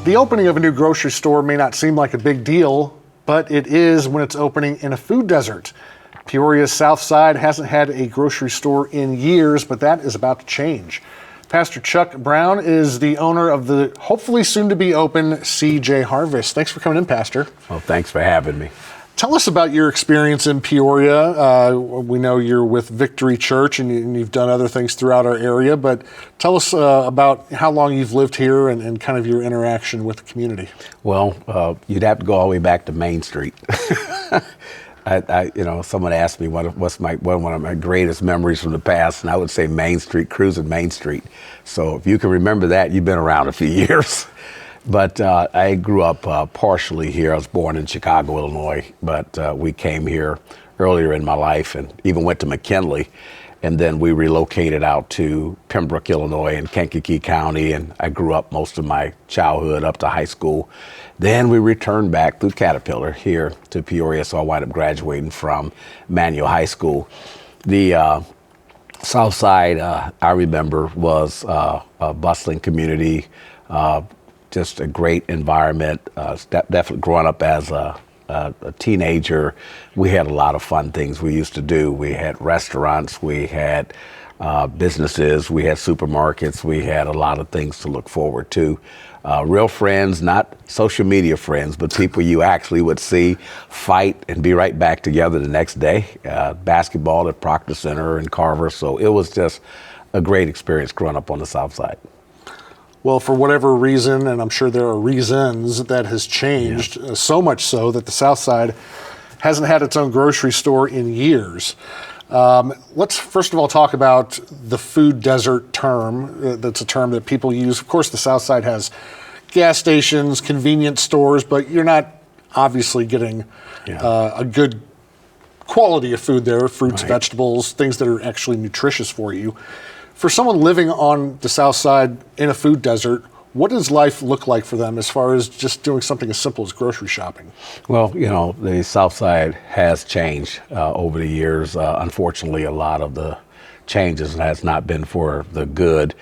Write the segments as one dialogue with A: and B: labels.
A: The opening of a new grocery store may not seem like a big deal, but it is when it's opening in a food desert. Peoria's South Side hasn't had a grocery store in years, but that is about to change. Pastor Chuck Brown is the owner of the hopefully soon to be open C.J. Harvest. Thanks for coming in, Pastor.
B: Well, thanks for having me.
A: Tell us about your experience in Peoria. We know you're with Victory Church and you've done other things throughout our area, but tell us about how long you've lived here and kind of your interaction with the community.
B: Well, you'd have to go all the way back to Main Street. Someone asked me what's one of my greatest memories from the past, and I would say Main Street, cruising Main Street. So if you can remember that, you've been around a few years. But I grew up partially here. I was born in Chicago, Illinois, but we came here earlier in my life and even went to McKinley. And then we relocated out to Pembroke, Illinois in Kankakee County, and I grew up most of my childhood up to high school. Then we returned back through Caterpillar here to Peoria, so I wound up graduating from Manual High School. The South Side, I remember, was a bustling community, just a great environment. Definitely growing up as a teenager, we had a lot of fun things we used to do. We had restaurants, we had businesses, we had supermarkets, we had a lot of things to look forward to. Real friends, not social media friends, but people you actually would see fight and be right back together the next day. Basketball at Proctor Center and Carver, so it was just a great experience growing up on the South Side.
A: Well, for whatever reason, and I'm sure there are reasons, that has changed, so much so that the South Side hasn't had its own grocery store in years. Let's first of all talk about the food desert term. That's a term that people use. Of course, the South Side has gas stations, convenience stores, but you're not obviously getting a good quality of food there, fruits, vegetables, things that are actually nutritious for you. For someone living on the South Side in a food desert, what does life look like for them as far as just doing something as simple as grocery shopping?
B: Well, the South Side has changed over the years. Unfortunately, a lot of the changes has not been for the good.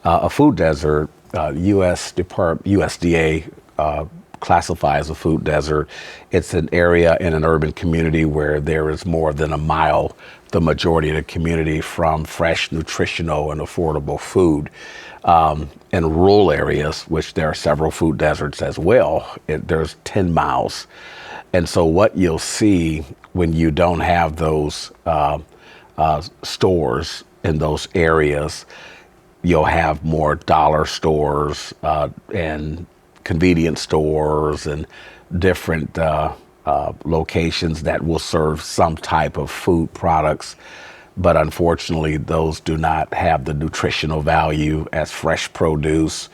B: A food desert, USDA classifies a food desert. It's an area in an urban community where there is more than a mile, the majority of the community, from fresh, nutritional, and affordable food. In rural areas, which there are several food deserts as well, there's 10 miles. And so what you'll see when you don't have those stores in those areas, you'll have more dollar stores and convenience stores and different locations that will serve some type of food products. But unfortunately, those do not have the nutritional value as fresh produce.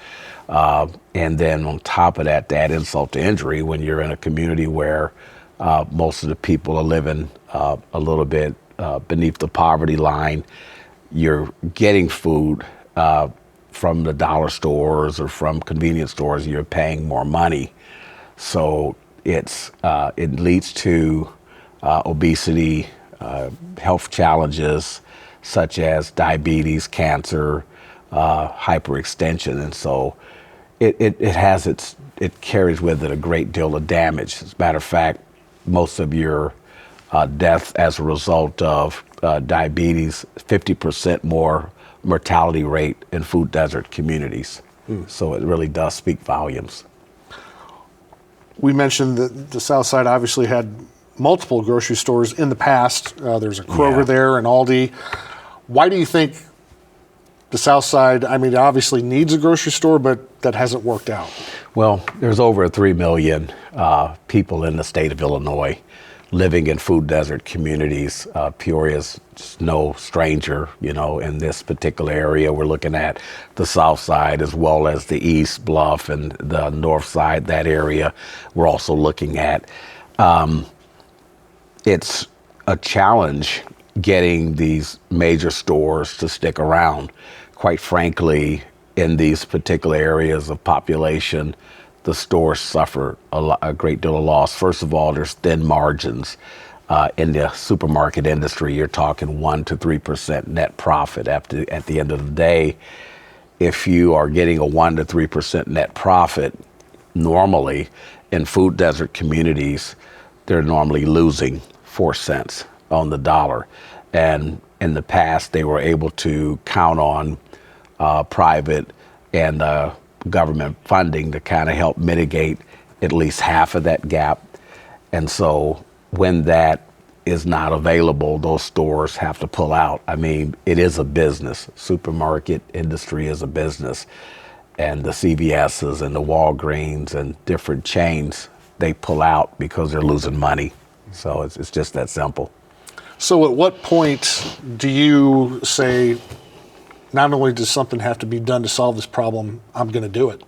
B: And then on top of that, add insult to injury when you're in a community where most of the people are living a little bit beneath the poverty line. You're getting food from the dollar stores or from convenience stores. You're paying more money. So it leads to obesity, health challenges such as diabetes, cancer, hyperextension, and so it carries with it a great deal of damage. As a matter of fact, most of your death as a result of diabetes, 50% more mortality rate in food desert communities. So it really does speak volumes.
A: We mentioned that the South Side obviously had multiple grocery stores in the past. There's a Kroger there, and Aldi. Why do you think the South Side, it obviously needs a grocery store, but that hasn't worked out?
B: Well, there's over 3 million people in the state of Illinois living in food desert communities. Peoria's no stranger, in this particular area. We're looking at the South Side as well as the East Bluff and the North Side, that area we're also looking at. It's a challenge getting these major stores to stick around. Quite frankly, in these particular areas of population, the stores suffer a great deal of loss. First of all, there's thin margins. In the supermarket industry, you're talking 1% to 3% net profit at the end of the day. If you are getting a 1% to 3% net profit, normally in food desert communities, they're normally losing 4 cents on the dollar. And in the past, they were able to count on private and government funding to kind of help mitigate at least half of that gap. And so when that is not available, those stores have to pull out. I mean, it is a business. Supermarket industry is a business. And the CVS's and the Walgreens and different chains, they pull out because they're losing money. So it's just that simple.
A: So at what point do you say, not only does something have to be done to solve this problem, I'm going to do it?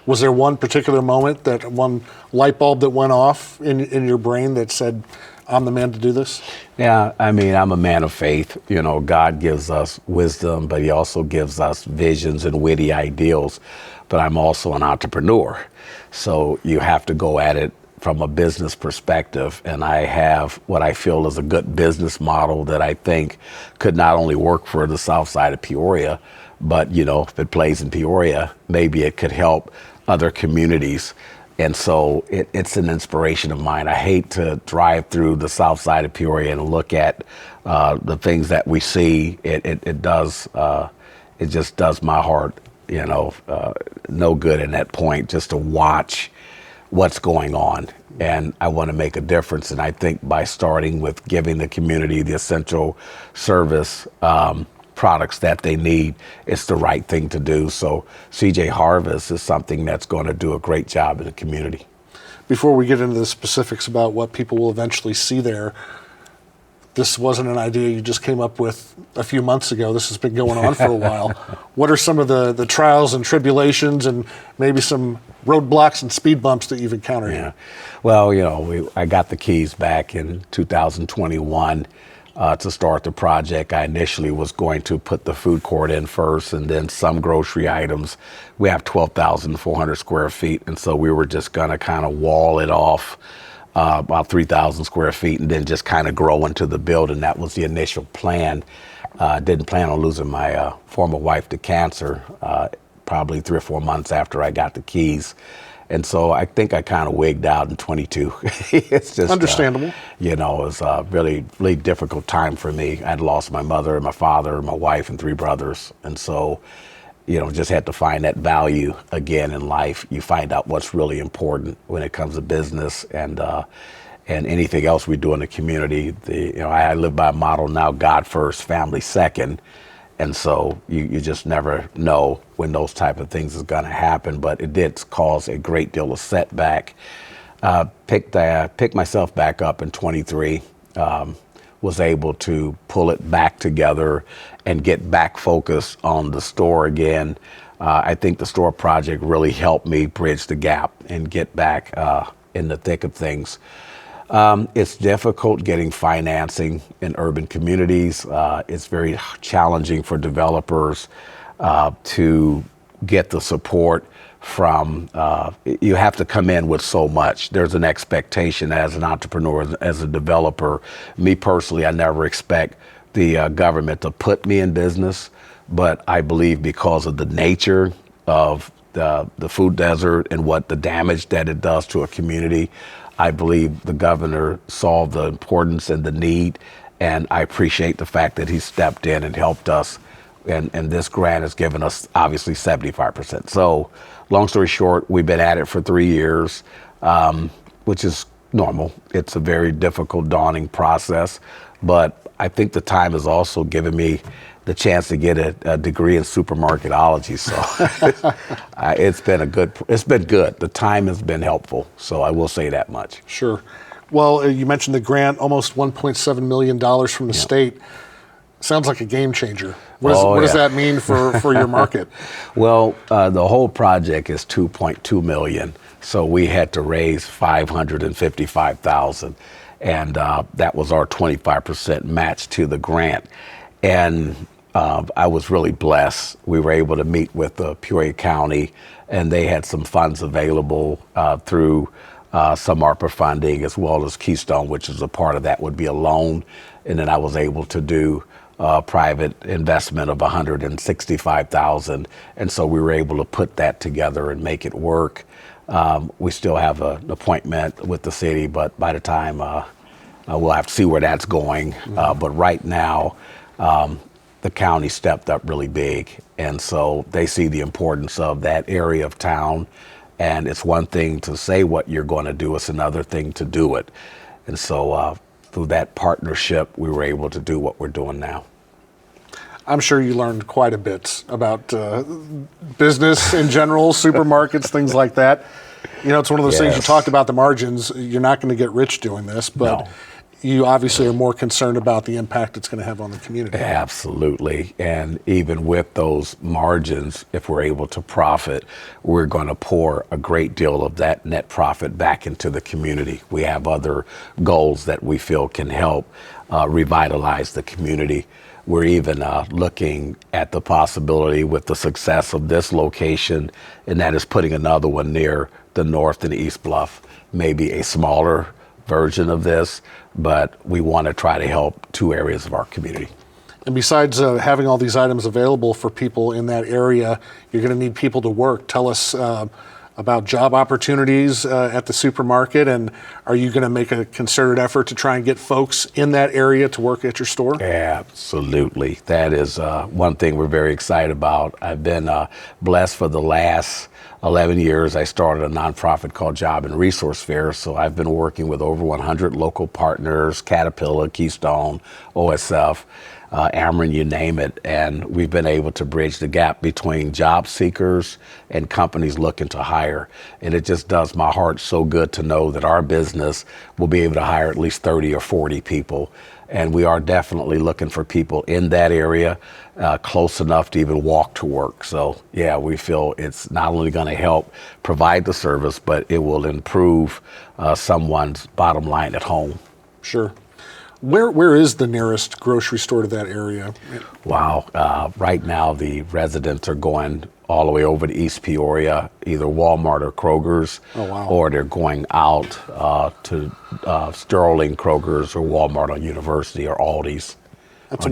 A: Was there one particular moment, that one light bulb that went off in your brain that said, I'm the man to do this?
B: Yeah, I mean, I'm a man of faith. You know, God gives us wisdom, but he also gives us visions and witty ideals. But I'm also an entrepreneur. So you have to go at it from a business perspective. And I have what I feel is a good business model that I think could not only work for the south side of Peoria, but, you know, if it plays in Peoria, maybe it could help other communities. And so it's an inspiration of mine. I hate to drive through the south side of Peoria and look at the things that we see. It just does my heart, you know, no good in that point, just to watch what's going on. And I want to make a difference. And I think by starting with giving the community the essential service products that they need, it's the right thing to do. So CJ Harvest is something that's going to do a great job in the community.
A: Before we get into the specifics about what people will eventually see there, this wasn't an idea you just came up with a few months ago. This has been going on for a while. What are some of the trials and tribulations and maybe some roadblocks and speed bumps that you've encountered?
B: Yeah. Well, you know, I got the keys back in 2021 to start the project. I initially was going to put the food court in first and then some grocery items. We have 12,400 square feet, and so we were just going to kind of wall it off about 3,000 square feet and then just kind of grow into the building. That was the initial plan. Didn't plan on losing my former wife to cancer probably 3 or 4 months after I got the keys. And so I think I kind of wigged out in 22. It's just
A: understandable.
B: You know, it was a really, really difficult time for me. I'd lost my mother, my father, my wife, and 3 brothers. And so, you know, just had to find that value again in life. You find out what's really important when it comes to business and anything else we do in the community. You know, I live by a model now: God first, family second. And so you just never know when those type of things is going to happen. But it did cause a great deal of setback. Picked myself back up in 23. Was able to pull it back together and get back focused on the store again. I think the store project really helped me bridge the gap and get back in the thick of things. It's difficult getting financing in urban communities. It's very challenging for developers to get the support from, you have to come in with so much. There's an expectation as an entrepreneur, as a developer. Me personally, I never expect the government to put me in business, but I believe because of the nature of the food desert and what the damage that it does to a community, I believe the governor saw the importance and the need, and I appreciate the fact that he stepped in and helped us. And this grant has given us obviously 75%. So long story short, we've been at it for 3 years, which is normal. It's a very difficult, daunting process, but I think the time has also given me the chance to get a degree in supermarketology. So it's been good. The time has been helpful. So I will say that much.
A: Sure. Well, you mentioned the grant, almost $1.7 million from the state. Sounds like a game changer. What does that mean for your market?
B: Well, the whole project is $2.2 million. So we had to raise $555,000. And that was our 25% match to the grant. And I was really blessed. We were able to meet with Peoria County, and they had some funds available through some ARPA funding, as well as Keystone, which is a part of that would be a loan. And then I was able to do private investment of $165,000, and so we were able to put that together and make it work. We still have an appointment with the city, but by the time we'll have to see where that's going. But right now, the county stepped up really big, and so they see the importance of that area of town. And it's one thing to say what you're going to do; it's another thing to do it. And so, through that partnership, we were able to do what we're doing now.
A: I'm sure you learned quite a bit about business in general, supermarkets, things like that. You know, it's one of those things you talked about the margins. You're not going to get rich doing this, but you obviously are more concerned about the impact it's going to have on the community.
B: Absolutely. And even with those margins, if we're able to profit, we're going to pour a great deal of that net profit back into the community. We have other goals that we feel can help revitalize the community. We're even looking at the possibility with the success of this location, and that is putting another one near the North and East Bluff, maybe a smaller version of this, but we want to try to help two areas of our community.
A: And besides having all these items available for people in that area, you're going to need people to work. Tell us about job opportunities at the supermarket, and are you going to make a concerted effort to try and get folks in that area to work at your store?
B: Absolutely. That is one thing we're very excited about. I've been blessed for the last 11 years. I started a nonprofit called Job and Resource Fair, so I've been working with over 100 local partners, Caterpillar, Keystone, OSF, Ameren, you name it, and we've been able to bridge the gap between job seekers and companies looking to hire. And it just does my heart so good to know that our business will be able to hire at least 30 or 40 people. And we are definitely looking for people in that area, close enough to even walk to work. So yeah, we feel it's not only going to help provide the service, but it will improve someone's bottom line at home.
A: Sure. Where is the nearest grocery store to that area?
B: Wow. Right now, the residents are going all the way over to East Peoria, either Walmart or Kroger's, or they're going out to Sterling, Kroger's, or Walmart on University, or Aldi's.
A: That's a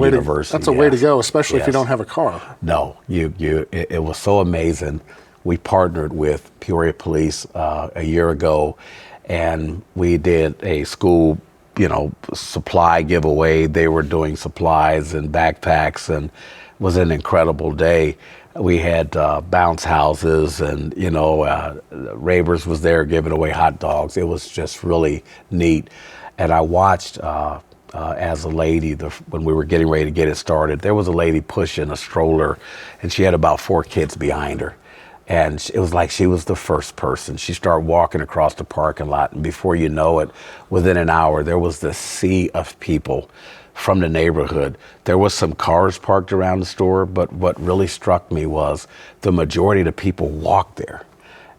A: way to go, especially if you don't have a car.
B: No, it was so amazing. We partnered with Peoria Police a year ago, and we did a school supply giveaway. They were doing supplies and backpacks, and it was an incredible day. We had bounce houses, and Ravers was there giving away hot dogs. It was just really neat. And I watched as a lady, when we were getting ready to get it started, there was a lady pushing a stroller, and she had about 4 kids behind her. And it was like she was the first person. She started walking across the parking lot, and before you know it, within an hour, there was this sea of people from the neighborhood. There was some cars parked around the store, but what really struck me was the majority of the people walked there.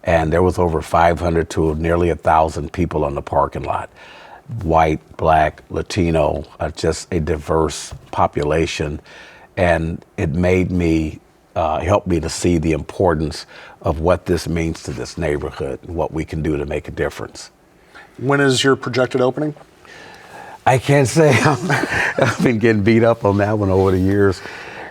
B: And there was over 500 to nearly 1,000 people on the parking lot. White, Black, Latino, just a diverse population. And it made me helped me to see the importance of what this means to this neighborhood and what we can do to make a difference.
A: When is your projected opening?
B: I can't say. I've been getting beat up on that one over the years.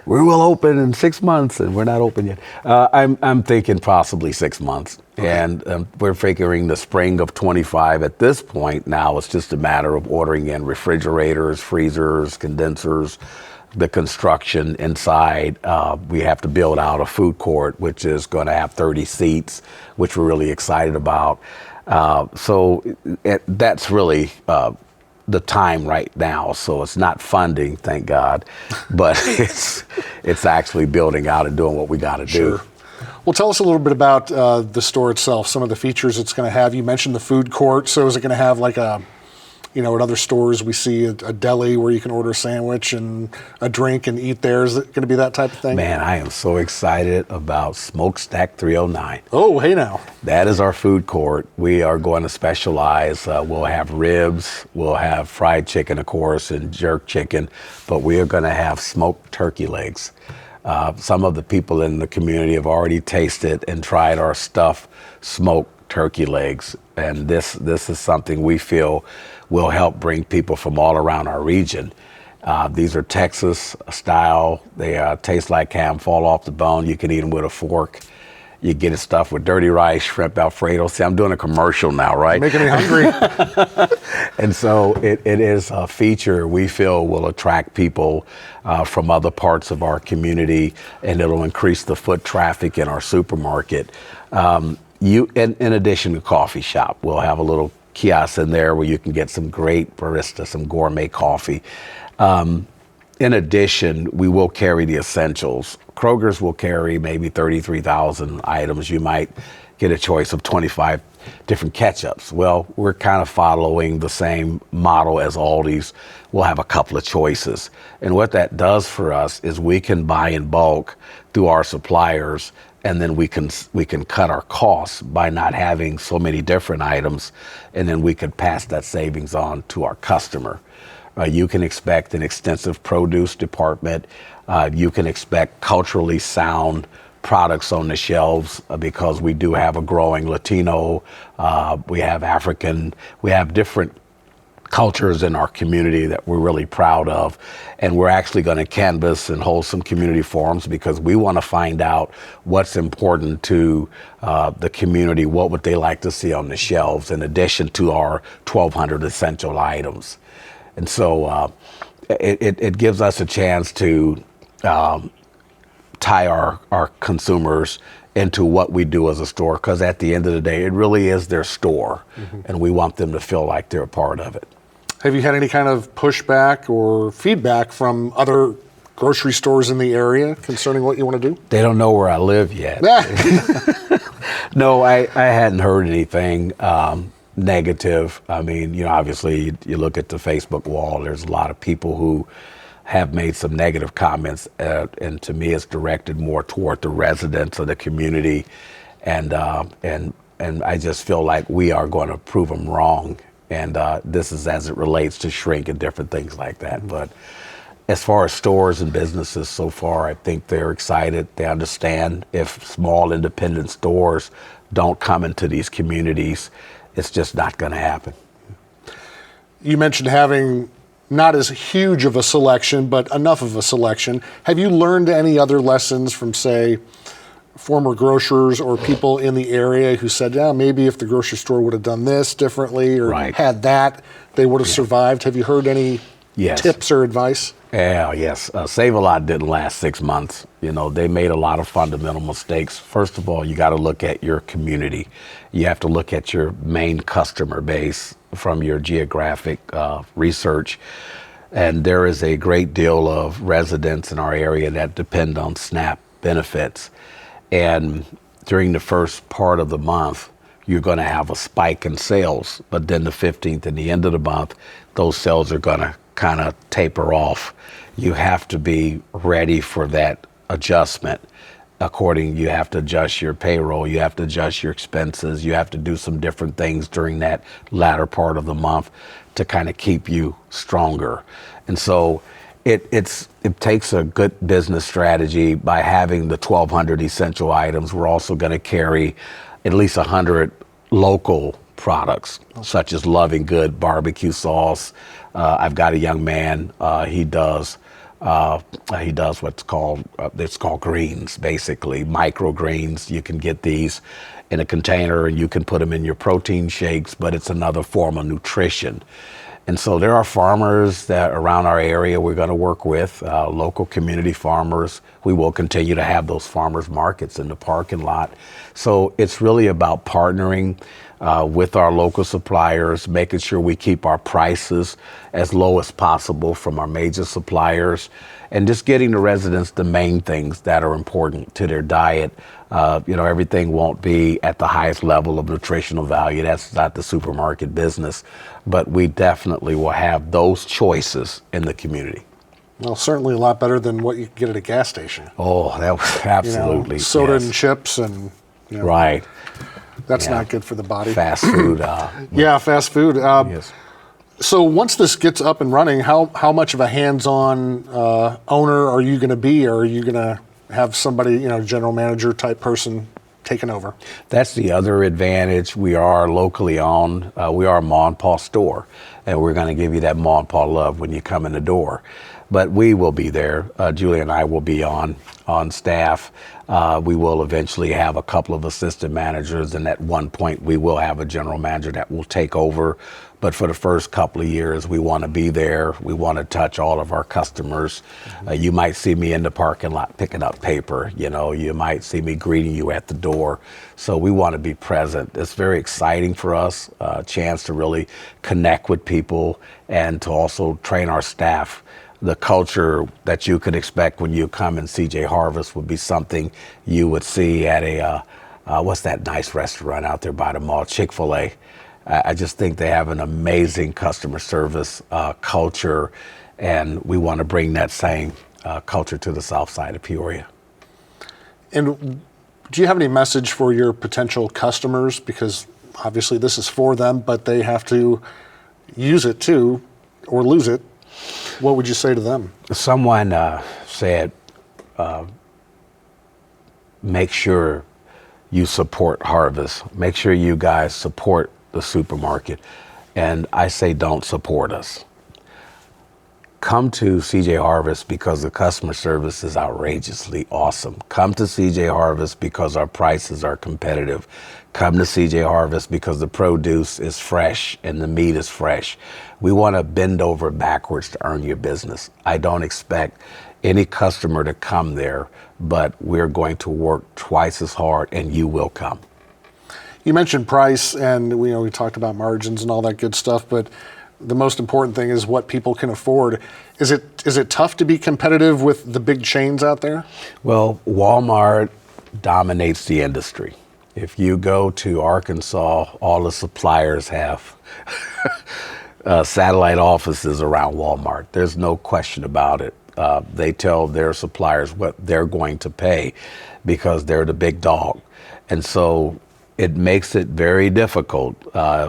B: We will open in 6 months, and we're not open yet. I'm thinking possibly 6 months, and we're figuring the spring of 25 at this point. Now it's just a matter of ordering in refrigerators, freezers, condensers, the construction inside. We have to build out a food court, which is going to have 30 seats, which we're really excited about. So that's really the time right now. So it's not funding, thank God, but it's actually building out and doing what we got to do.
A: Sure. Well, tell us a little bit about the store itself, some of the features it's going to have. You mentioned the food court. So is it going to have like in other stores we see a deli where you can order a sandwich and a drink and eat there? Is it going to be that type of thing?
B: Man, I am so excited about Smokestack 309.
A: Oh, hey now.
B: That is our food court. We are going to specialize. We'll have ribs, we'll have fried chicken, of course, and jerk chicken, but we are going to have smoked turkey legs. Some of the people in the community have already tasted and tried our stuffed smoked turkey legs, and this is something we feel will help bring people from all around our region. These are Texas style. They taste like ham, fall off the bone. You can eat them with a fork. You get it stuffed with dirty rice, shrimp Alfredo. See, I'm doing a commercial now, right?
A: Making me hungry.
B: And so it is a feature we feel will attract people from other parts of our community, and it'll increase the foot traffic in our supermarket. In addition to coffee shop, we'll have a little kiosk in there where you can get some great barista, some gourmet coffee. In addition, we will carry the essentials. Kroger's will carry maybe 33,000 items. You might get a choice of 25 different ketchups. Well, we're kind of following the same model as Aldi's. We'll have a couple of choices. And what that does for us is we can buy in bulk through our suppliers, and then we can cut our costs by not having so many different items, and then we could pass that savings on to our customer. You can expect an extensive produce department. You can expect culturally sound products on the shelves because we do have a growing Latino, we have African, we have different cultures in our community that we're really proud of. And we're actually going to canvass and hold some community forums because we want to find out what's important to the community, what would they like to see on the shelves in addition to our 1,200 essential items. And so it gives us a chance to tie our consumers into what we do as a store, because at the end of the day, it really is their store, and we want them to feel like they're a part of it.
A: Have you had any kind of pushback or feedback from other grocery stores in the area concerning what you want to do?
B: They don't know where I live yet. No, I hadn't heard anything negative. I mean, obviously you look at the Facebook wall, there's a lot of people who have made some negative comments, and to me it's directed more toward the residents of the community, and I just feel like we are going to prove them wrong, and this is as it relates to shrink and different things like that. But as far as stores and businesses so far, I think they're excited. They understand if small independent stores don't come into these communities, it's just not going to happen.
A: You mentioned having not as huge of a selection, but enough of a selection. Have you learned any other lessons from, say, former grocers or people in the area who said, yeah, maybe if the grocery store would have done this differently or had that, they would have survived? Have you heard any tips or advice?
B: Yeah, yes. Save a Lot didn't last 6 months. They made a lot of fundamental mistakes. First of all, you got to look at your community. You have to look at your main customer base from your geographic research. And there is a great deal of residents in our area that depend on SNAP benefits. And during the first part of the month, you're going to have a spike in sales. But then the 15th and the end of the month, those sales are going to kind of taper off. You have to be ready for that adjustment. You have to adjust your payroll, you have to adjust your expenses, you have to do some different things during that latter part of the month to kind of keep you stronger. And so it takes a good business strategy. By having the 1,200 essential items, we're also going to carry at least 100 local products, such as Loving Good barbecue sauce. I've got a young man, he does what's called, it's called greens, basically, microgreens. You can get these in a container and you can put them in your protein shakes, but it's another form of nutrition. And so there are farmers that around our area we're going to work with, local community farmers. We will continue to have those farmers markets in the parking lot. So it's really about partnering with our local suppliers, making sure we keep our prices as low as possible from our major suppliers, and just getting the residents the main things that are important to their diet. Everything won't be at the highest level of nutritional value. That's not the supermarket business, but we definitely will have those choices in the community.
A: Well, certainly a lot better than what you can get at a gas station.
B: Oh, that was absolutely.
A: Soda and chips and.
B: Right.
A: That's not good for the body.
B: Fast food.
A: Fast food.
B: Yes.
A: So once this gets up and running, how much of a hands-on owner are you going to be? Or are you going to have somebody, general manager type person taken over.
B: That's the other advantage. We are locally owned. We are a Ma and Pa store, and we're going to give you that Ma and Pa love when you come in the door. But we will be there. Julie and I will be on staff. We will eventually have a couple of assistant managers, and at one point we will have a general manager that will take over. But for the first couple of years, we want to be there. We want to touch all of our customers. You might see me in the parking lot picking up paper. You might see me greeting you at the door. So we want to be present. It's very exciting for us, a chance to really connect with people and to also train our staff. The culture that you could expect when you come in CJ Harvest would be something you would see at what's that nice restaurant out there by the mall, Chick-fil-A. I just think they have an amazing customer service culture, and we want to bring that same culture to the south side of Peoria.
A: And do you have any message for your potential customers? Because obviously this is for them, but they have to use it too, or lose it. What would you say to them?
B: Someone said, make sure you support Harvest. Make sure you guys support the supermarket. And I say, don't support us. Come to CJ Harvest because the customer service is outrageously awesome. Come to CJ Harvest because our prices are competitive. Come to CJ Harvest because the produce is fresh and the meat is fresh. We want to bend over backwards to earn your business. I don't expect any customer to come there, but we're going to work twice as hard and you will come.
A: You mentioned price, and we talked about margins and all that good stuff, but the most important thing is what people can afford. Is it tough to be competitive with the big chains out there?
B: Well, Walmart dominates the industry. If you go to Arkansas, all the suppliers have satellite offices around Walmart. There's no question about it. They tell their suppliers what they're going to pay because they're the big dog. And so it makes it very difficult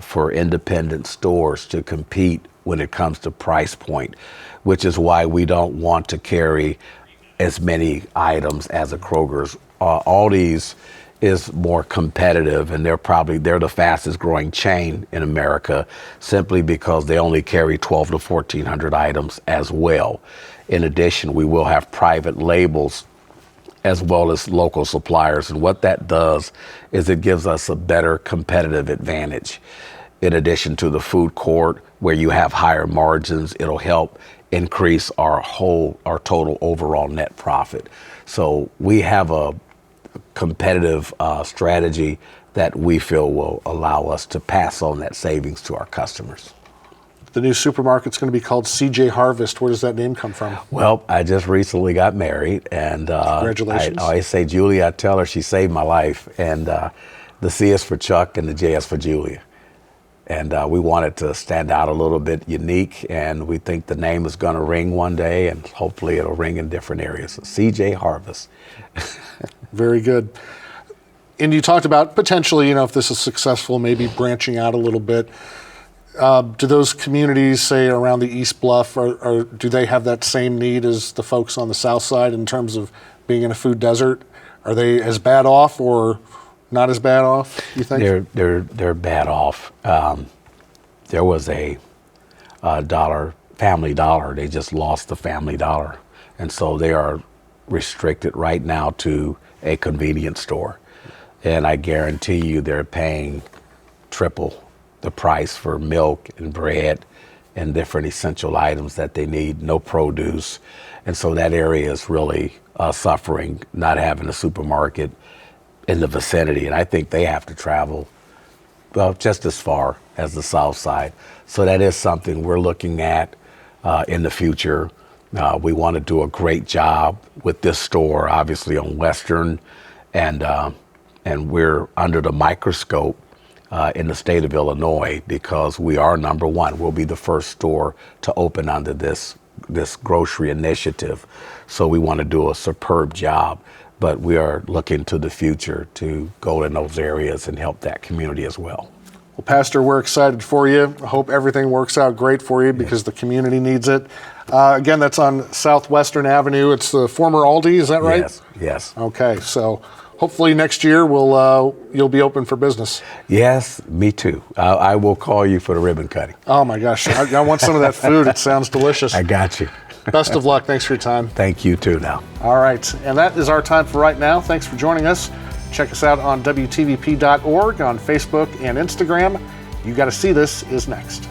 B: for independent stores to compete when it comes to price point, which is why we don't want to carry as many items as a Kroger's. Aldi's is more competitive, and they're the fastest growing chain in America simply because they only carry 12 to 1,400 items as well. In addition, we will have private labels as well as local suppliers. And what that does is it gives us a better competitive advantage. In addition to the food court where you have higher margins, it'll help increase our total overall net profit. So we have a competitive strategy that we feel will allow us to pass on that savings to our customers.
A: The new supermarket's going to be called CJ Harvest. Where does that name come from?
B: Well, I just recently got married, and
A: congratulations.
B: I always say Julia. I tell her she saved my life, and the C is for Chuck and the J is for Julia. And we wanted to stand out a little bit unique, and we think the name is going to ring one day, and hopefully it'll ring in different areas. CJ Harvest.
A: Very good. And you talked about potentially, if this is successful, maybe branching out a little bit. Do those communities, say around the East Bluff, do they have that same need as the folks on the South Side in terms of being in a food desert? Are they as bad off or not as bad off, you think?
B: They're bad off. There was a Family Dollar. They just lost the Family Dollar, and so they are restricted right now to a convenience store. And I guarantee you, they're paying triple the price for milk and bread and different essential items that they need, no produce. And so that area is really suffering, not having a supermarket in the vicinity. And I think they have to travel just as far as the South Side. So that is something we're looking at in the future. We want to do a great job with this store, obviously on Western, and we're under the microscope in the state of Illinois because we are number one. We'll be the first store to open under this grocery initiative. So we want to do a superb job, but we are looking to the future to go in those areas and help that community as well.
A: Well, Pastor, we're excited for you. I hope everything works out great for you because the community needs it. Again, that's on Southwestern Avenue. It's the former Aldi, is that right?
B: Yes.
A: Okay, so hopefully next year you'll be open for business.
B: Yes, me too. I will call you for the ribbon cutting.
A: Oh my gosh, I want some of that food. It sounds delicious.
B: I got you.
A: Best of luck. Thanks for your time.
B: Thank you too now.
A: All right, and that is our time for right now. Thanks for joining us. Check us out on WTVP.org, on Facebook and Instagram. You Gotta See This is next.